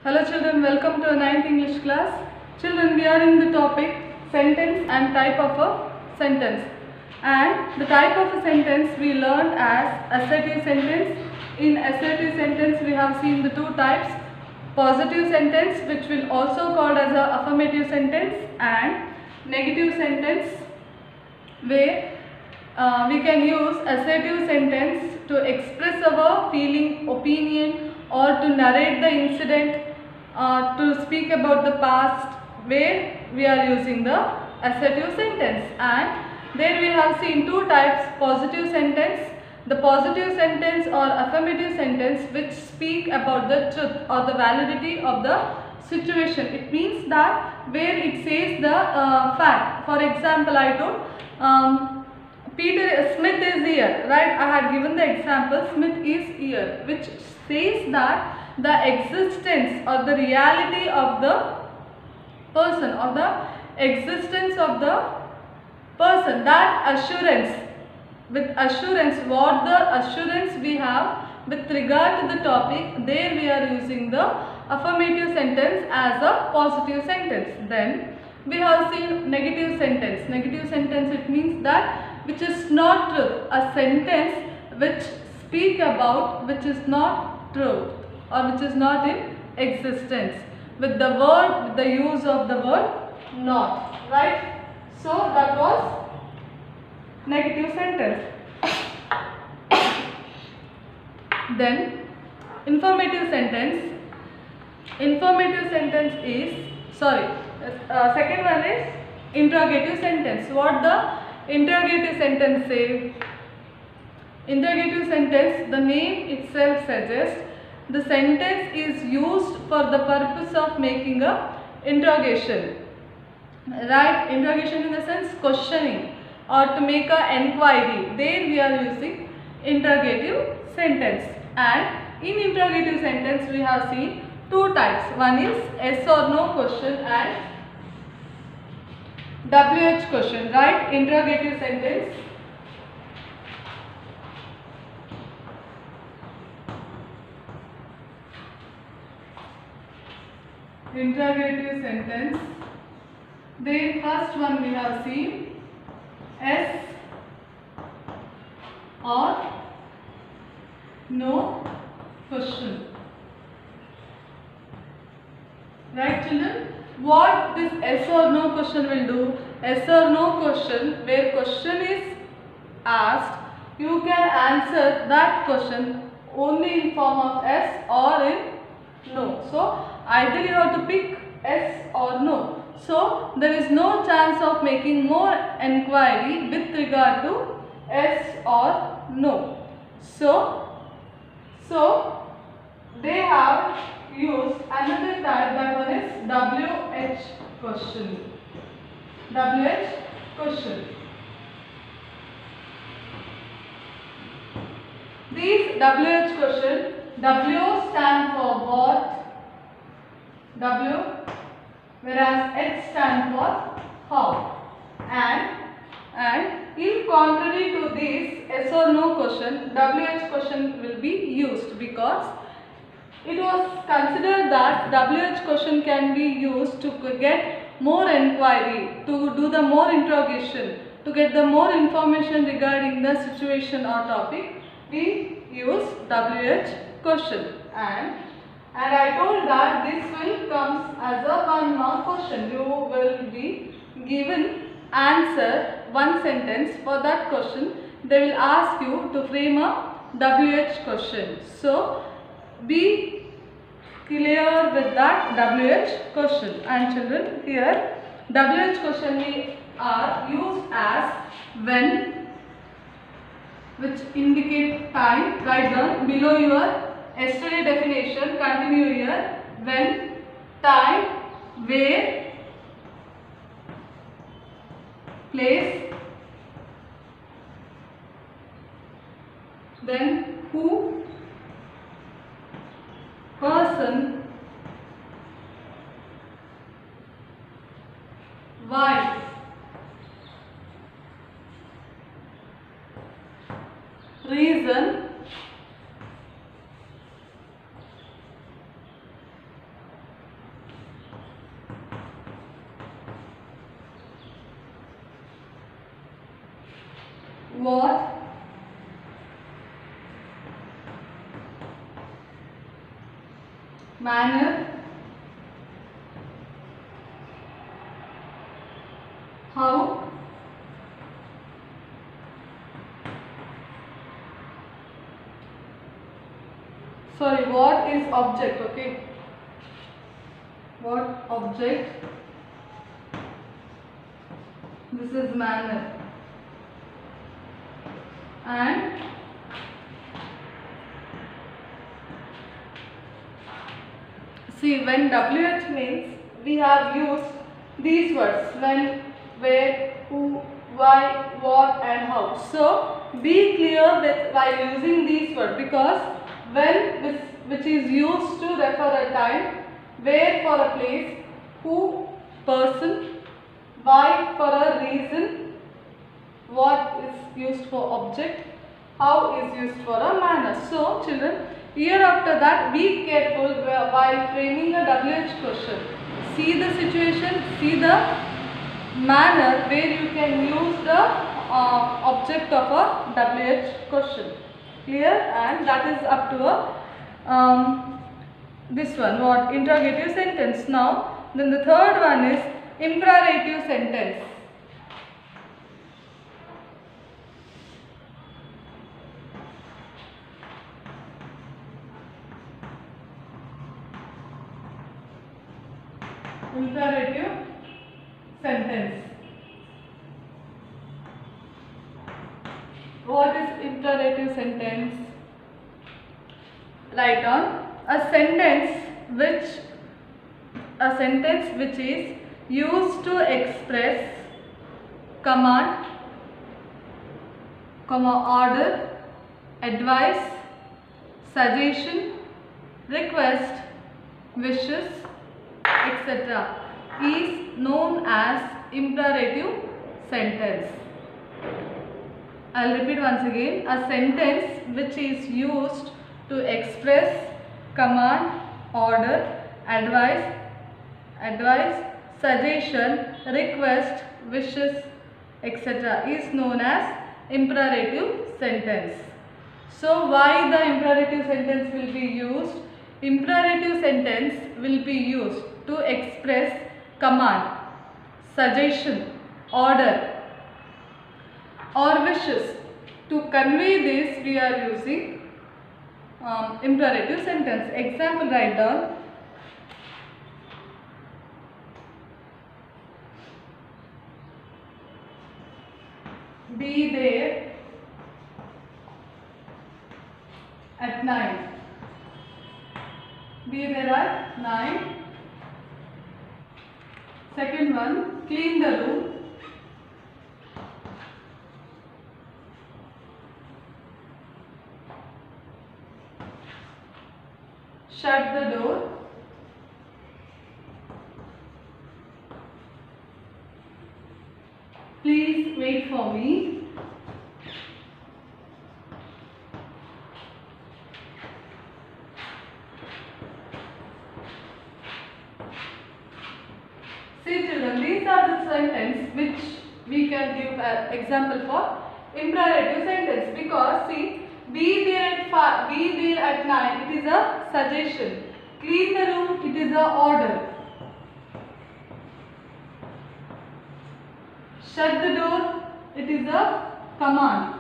Hello children, welcome to a 9th English class. Children, we are in the topic sentence and type of a sentence. And the type of a sentence we learned as assertive sentence. In assertive sentence we have seen the two types. Positive sentence, which will also called as a affirmative sentence, and negative sentence, where we can use assertive sentence to express our feeling, opinion, or to narrate the incident, to speak about the past, where we are using the assertive sentence. And there we have seen two types: positive sentence, the positive sentence or affirmative sentence, which speak about the truth or the validity of the situation. It means that where it says the fact. For example, I told Smith is here, right? I had given the example, Smith is here, which says that the existence or the reality of the person, or the existence of the person, that assurance, with assurance, what the assurance we have with regard to the topic, there we are using the affirmative sentence as a positive sentence. Then we have seen negative sentence. Negative sentence, it means that which is not true, a sentence which speak about which is not true or which is not in existence, with the word, with the use of the word not, right? So that was negative sentence. Then informative sentence. Informative sentence is, second one is interrogative sentence. What the interrogative sentence say? Interrogative sentence, the name itself suggests the sentence is used for the purpose of making a interrogation, right? Interrogation in the sense questioning, or to make a enquiry. There we are using interrogative sentence. And in interrogative sentence we have seen two types. One is yes or no question and WH question, right? Interrogative sentence. Interrogative sentence. The first one we have seen yes or no question, right children? What this yes or no question will do? Yes or no question, where question is asked, you can answer that question only in form of yes or in no. So either you have to pick yes or no. So there is no chance of making more enquiry with regard to yes or no. So they have used another type, that one is WH question. WH question. These WH question, W stand for what? W, whereas H stand for how. And in contrary to this yes or no question, WH question will be used, because it was considered that WH question can be used to get more enquiry, to do the more interrogation, to get the more information regarding the situation or topic. We use WH question. And I told that this will come as a 1 mark question. You will be given answer one sentence. For that question they will ask you to frame a WH question. So be clear with that WH question. And children, here WH question we are used as when, which indicate time. Write down below your yesterday definition. Continue here. When, time, where, place, then who, person, why, reason, what, manner, how, sorry, what is object, okay, what object, this is manner, and see, when WH means we have used these words when, where, who, why, what and how. So be clear with while using these words, because when which is used to refer a time, where for a place, who person, why for a reason, what is used for object, how is used for a manner. So children, here after that be careful while framing a WH question. See the situation, see the manner where you can use the object of a WH question. Clear? And that is up to a this one, what, interrogative sentence. Now then the third one is imperative sentence. Imperative sentence. What is imperative sentence? Write down a sentence which is used to express command, order, advice, suggestion, request, wishes, etc. is known as imperative sentence. I will repeat once again. A sentence which is used to express command, order, advice, suggestion, request, wishes, etc. is known as imperative sentence. So why the imperative sentence will be used? Imperative sentence will be used to express command, suggestion, order or wishes. To convey this we are using imperative sentence. Example, write down. Be there at 9. Be there at 9. Second one, clean the room. Shut the door. Please wait for me. See children, these are the sentences which we can give an example for imperative sentence, because see, be there at 9, it is a suggestion. Clean the room, it is a order. Shut the door, it is a command.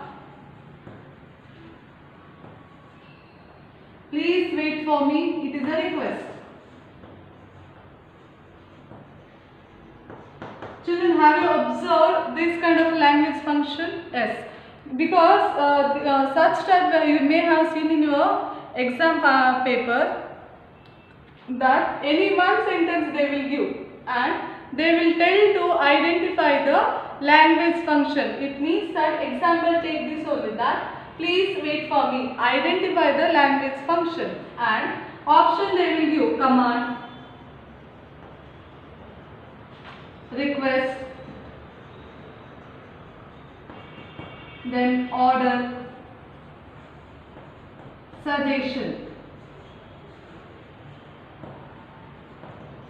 Please wait for me, it is a request. Children, have you observed this kind of language function? Yes. Because such type you may have seen in your exam paper, that any one sentence they will give and they will tell to identify the language function. It means that example, take this only, that please wait for me, identify the language function, and option they will give command, request, then order, suggestion.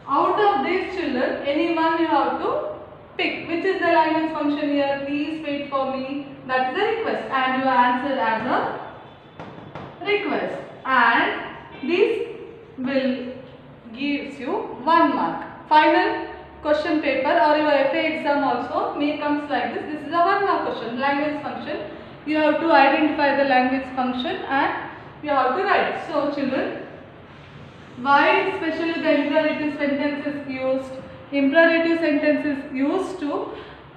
Out of these children, any one you have to pick. Which is the language function here? Please wait for me, That is a request, and you answer as a request, and this will gives you 1 mark. Final question paper or your FA exam also may comes like this. This is a 1 mark question. Language function. You have to identify the language function and you have to write. So children, why especially the imperative sentence is used? Imperative sentence is used to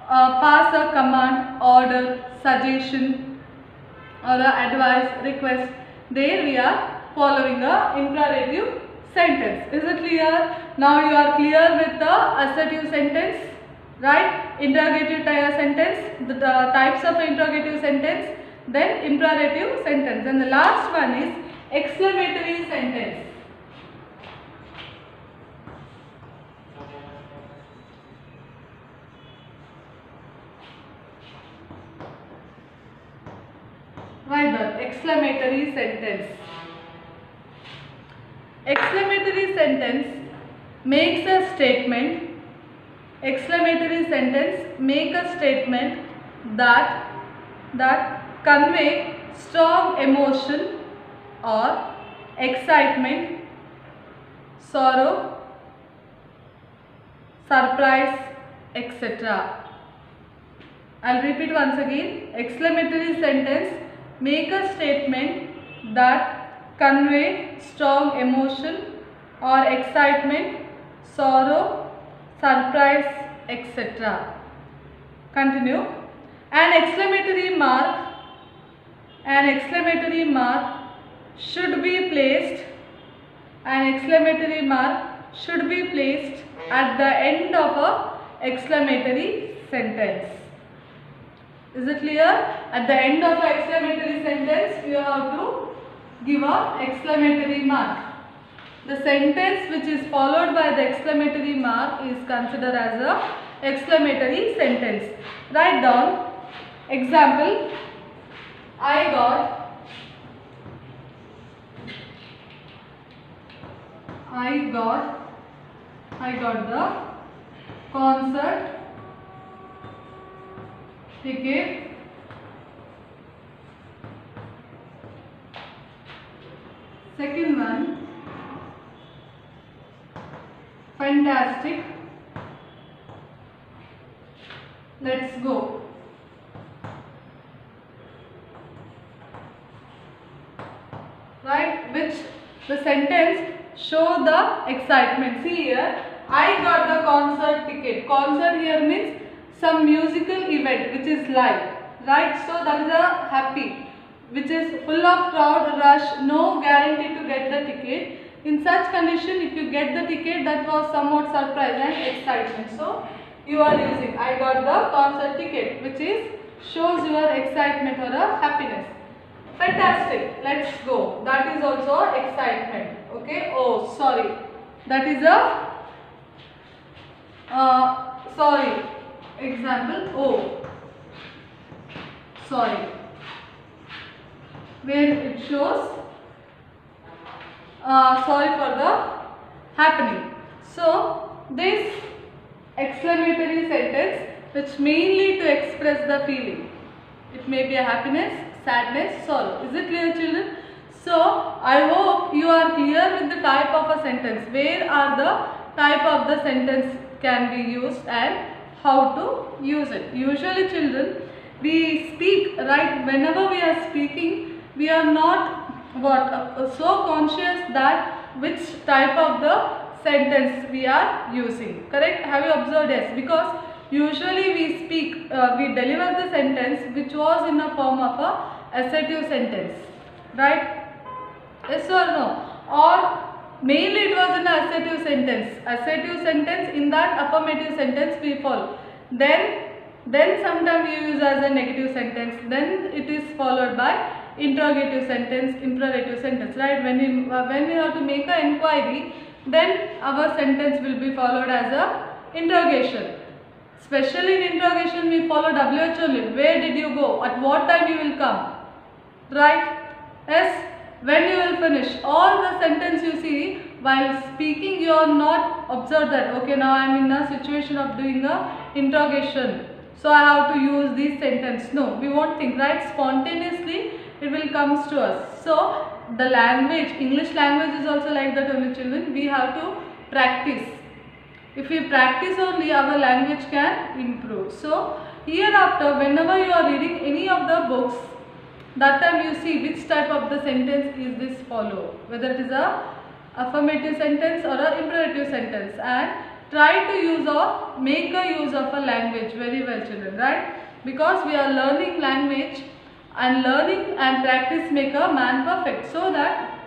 pass a command, order, suggestion or a advice, request. There we are following a imperative sentence. Is it clear? Now you are clear with the assertive sentence, right? Interrogative sentence, the types of interrogative sentence, then imperative sentence, and the last one is exclamatory sentence. Write down exclamatory sentence. Exclamatory sentence makes a statement. Exclamatory sentence make a statement that convey strong emotion or excitement, sorrow, surprise, etc. I'll repeat once again. Exclamatory sentence make a statement that convey strong emotion or excitement, sorrow, surprise, etc. Continue. An exclamatory mark should be placed. An exclamatory mark should be placed at the end of a exclamatory sentence. Is it clear? At the end of an exclamatory sentence, you have to give a exclamatory mark. The sentence which is followed by the exclamatory mark is considered as a exclamatory sentence. Write down example. I got the concert ticket second one, fantastic. Let's go. Right, which the sentence show the excitement. See here, I got the concert ticket. Concert here means some musical event which is live, right? So that is a happy, which is full of crowd rush, no guarantee to get the ticket. In such condition, if you get the ticket, that was somewhat surprise and excitement. So you are using I got the concert ticket, which is shows your excitement or a happiness. Fantastic, let's go. That is also excitement. Okay. Oh, sorry. That is a sorry. Example. Oh, sorry. Where it shows sorry for the happening. So this exclamatory sentence, which mainly to express the feeling. It may be a happiness, sadness, sorrow. Is it clear, children? So I hope you are clear with the type of a sentence. Where are the type of the sentence can be used and how to use it. Usually, children, we speak, right? Whenever we are speaking, we are not so conscious that which type of the sentence we are using. Correct? Have you observed? Yes, because usually we speak, we deliver the sentence which was in a form of a assertive sentence, right? Yes or no? Or mainly it was in an assertive sentence. Assertive sentence, in that affirmative sentence we follow. Then sometimes you use as a negative sentence. Then it is followed by interrogative sentence, imperative sentence, right? When we have to make an inquiry, then our sentence will be followed as a interrogation. Especially in interrogation, we follow WH only. Where did you go? At what time you will come? Right? Yes. When you will finish. All the sentence you see while speaking, you are not observed that okay, now I am in a situation of doing a interrogation. so I have to use this sentence. No, we won't think, right? Spontaneously it will comes to us. So the language, English language is also like that only, children. We have to practice. If we practice only, our language can improve. So hereafter, whenever you are reading any of the books, that time you see which type of the sentence is this follow, whether it is a affirmative sentence or a imperative sentence, and try to use or make a use of a language very well, children, right? Because we are learning language, and learning and practice make a man perfect. So that,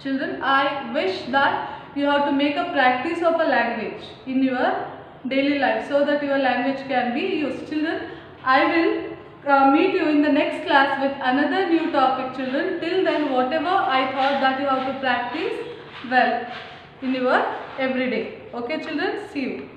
children, I wish that you have to make a practice of a language in your daily life so that your language can be used. Children, I will meet you in the next class with another new topic, children. Till then, whatever I thought that you have to practice well in your everyday. Okay, children, see you.